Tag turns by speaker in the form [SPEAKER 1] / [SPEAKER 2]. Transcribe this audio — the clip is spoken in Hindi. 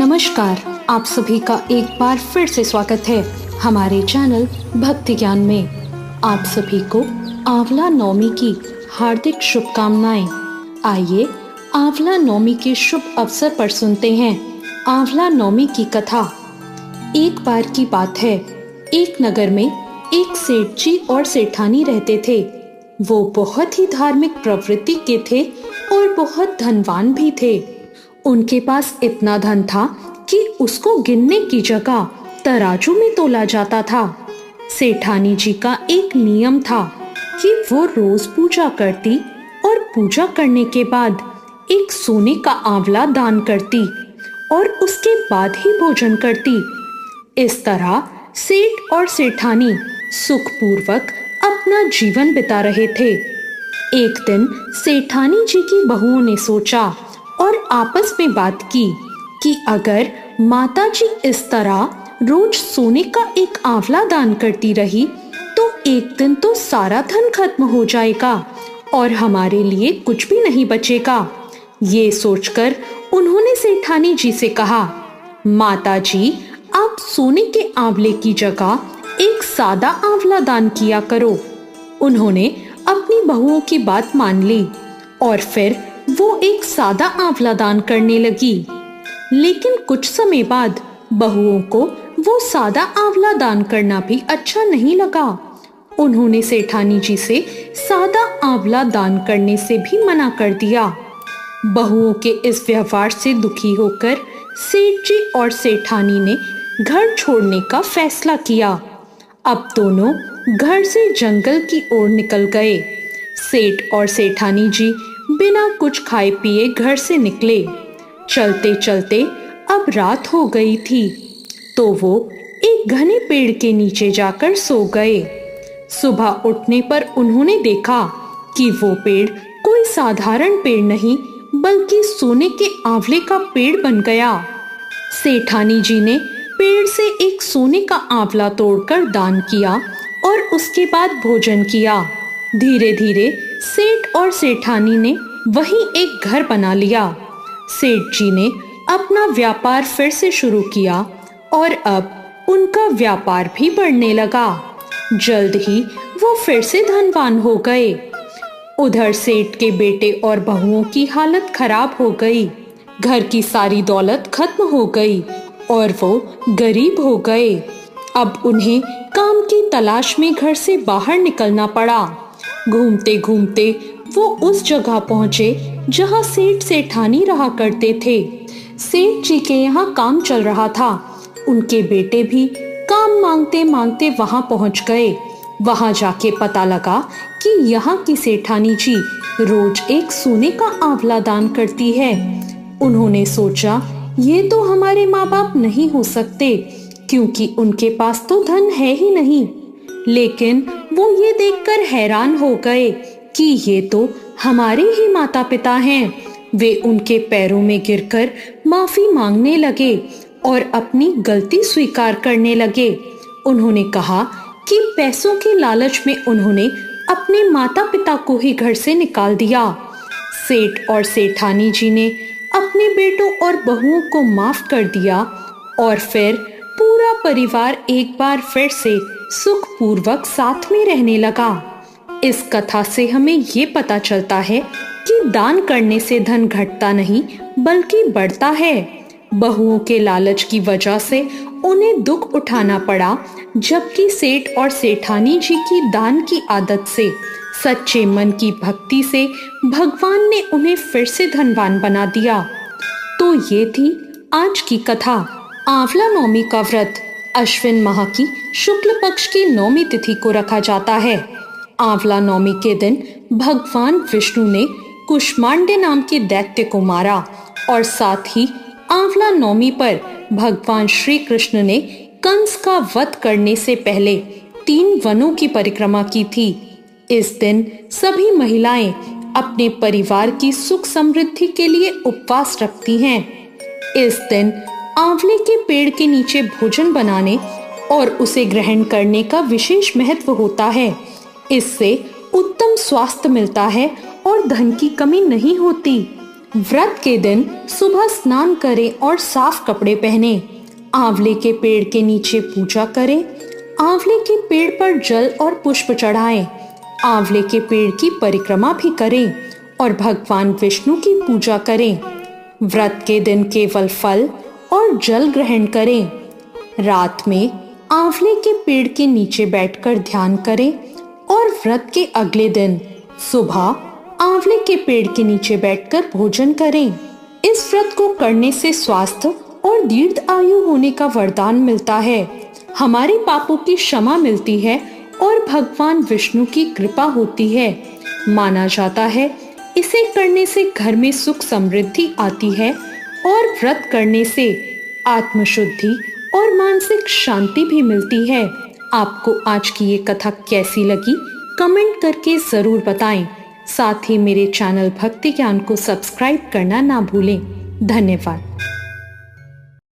[SPEAKER 1] नमस्कार, आप सभी का एक बार फिर से स्वागत है हमारे चैनल भक्ति ज्ञान में। आप सभी को आंवला नवमी की हार्दिक शुभकामनाएं। आइए आंवला नवमी के शुभ अवसर पर सुनते हैं आंवला नवमी की कथा। एक बार की बात है, एक नगर में एक सेठ जी और सेठानी रहते थे। वो बहुत ही धार्मिक प्रवृत्ति के थे और बहुत धनवान भी थे। उनके पास इतना धन था कि उसको गिनने की जगह तराजू में तोला जाता था। सेठानी जी का एक नियम था कि वो रोज पूजा करती और पूजा करने के बाद एक सोने का आंवला दान करती और उसके बाद ही भोजन करती। इस तरह सेठ और सेठानी सुखपूर्वक अपना जीवन बिता रहे थे। एक दिन सेठानी जी की बहुओं ने सोचा और आपस में बात की कि अगर माताजी इस तरह रोज सोने का एक आंवला दान करती रही तो एक दिन तो सारा धन खत्म हो जाएगा और हमारे लिए कुछ भी नहीं बचेगा। ये सोचकर उन्होंने सेठानी जी से कहा, माताजी, आप सोने के आंवले की जगह एक सादा आंवला दान किया करो। उन्होंने अपनी बहुओं की बात मान ली और फिर वो एक सादा आंवला दान करने लगी। लेकिन कुछ समय बाद बहुओं को वो सादा आंवला दान करना भी अच्छा नहीं लगा। उन्होंने सेठानी जी से सादा आंवला दान करने से भी मना कर दिया। बहुओं के इस व्यवहार से दुखी होकर सेठ जी और सेठानी ने घर छोड़ने का फैसला किया। अब दोनों घर से जंगल की ओर निकल गए। सेठ और सेठानी जी बिना कुछ खाए पिए घर से निकले। चलते चलते अब रात हो गई थी तो वो एक घने पेड़ के नीचे जाकर सो गए। सुबह उठने पर उन्होंने देखा कि वो पेड़ कोई साधारण पेड़ नहीं बल्कि सोने के आंवले का पेड़ बन गया। सेठानी जी ने पेड़ से एक सोने का आंवला तोड़कर दान किया और उसके बाद भोजन किया। धीरे धीरे सेठ और सेठानी ने वहीं एक घर बना लिया। सेठ जी ने अपना व्यापार फिर से शुरू किया और अब उनका व्यापार भी बढ़ने लगा। जल्द ही वो फिर से धनवान हो गए। उधर सेठ के बेटे और बहुओं की हालत खराब हो गई। घर की सारी दौलत खत्म हो गई और वो गरीब हो गए। अब उन्हें काम की तलाश में घर से बाहर निकलना पड़ा। घूमते घूमते वो उस जगह पहुंचे जहां सेठ सेठानी रहा करते थे। सेठ जी के यहाँ काम चल रहा था। उनके बेटे भी काम मांगते मांगते वहां पहुंच गए। वहां जाके पता लगा कि यहाँ की सेठानी जी रोज एक सोने का आंवला दान करती है। उन्होंने सोचा, ये तो हमारे माँ बाप नहीं हो सकते क्योंकि उनके पास तो धन है ही नहीं। लेकिन वो ये देखकर हैरान हो गए कि ये तो हमारे ही माता पिता हैं। वे उनके पैरों में गिरकर माफी मांगने लगे और अपनी गलती स्वीकार करने लगे। उन्होंने कहा कि पैसों के लालच में उन्होंने अपने माता पिता को ही घर से निकाल दिया। सेठ और सेठानी जी ने अपने बेटों और बहुओं को माफ कर दिया और फिर पूरा परिवार एक बार फिर से सुखपूर्वक साथ में रहने लगा। इस कथा से हमें ये पता चलता है कि दान करने से धन घटता नहीं बल्कि बढ़ता है। बहुओं के लालच की वजह से उन्हें दुख उठाना पड़ा, जबकि सेठ और सेठानी जी की दान की आदत से, सच्चे मन की भक्ति से भगवान ने उन्हें फिर से धनवान बना दिया। तो ये थी आज की कथा। आंवला नवमी का व्रत अश्विन माह की शुक्ल पक्ष की नौमी तिथि को रखा जाता है। आंवला नवमी के दिन भगवान विष्णु ने कुष्मांडे नाम के दैत्य को मारा और साथ ही आंवला नवमी पर भगवान श्री कृष्ण ने कंस का वध करने से पहले 3 वनों की परिक्रमा की थी। इस दिन सभी महिलाएं अपने परिवार की सुख समृद्धि के लिए उपवास रखती हैं। इस दिन आंवले के पेड़ के नीचे भोजन बनाने और उसे ग्रहण करने का विशेष महत्व होता है। इससे उत्तम स्वास्थ्य मिलता है और धन की कमी नहीं होती। व्रत के दिन सुबह स्नान करें और साफ कपड़े पहने। आंवले के पेड़ के नीचे पूजा करें। आंवले के पेड़ पर जल और पुष्प चढ़ाएं। आंवले के पेड़ की परिक्रमा भी करें और भगवान विष्णु की पूजा करें। व्रत के दिन केवल फल और जल ग्रहण करें। रात में आंवले के पेड़ के नीचे बैठकर ध्यान करें और व्रत के अगले दिन सुबह आंवले के पेड़ के नीचे बैठकर भोजन करें। इस व्रत को करने से स्वास्थ्य और दीर्घ आयु होने का वरदान मिलता है, हमारे पापों की क्षमा मिलती है और भगवान विष्णु की कृपा होती है। माना जाता है इसे करने से घर में सुख समृद्धि आती है और व्रत करने से आत्मशुद्धि और मानसिक शांति भी मिलती है। आपको आज की ये कथा कैसी लगी कमेंट करके जरूर बताएं। साथ ही मेरे चैनल भक्ति ज्ञान को सब्सक्राइब करना ना भूलें। धन्यवाद।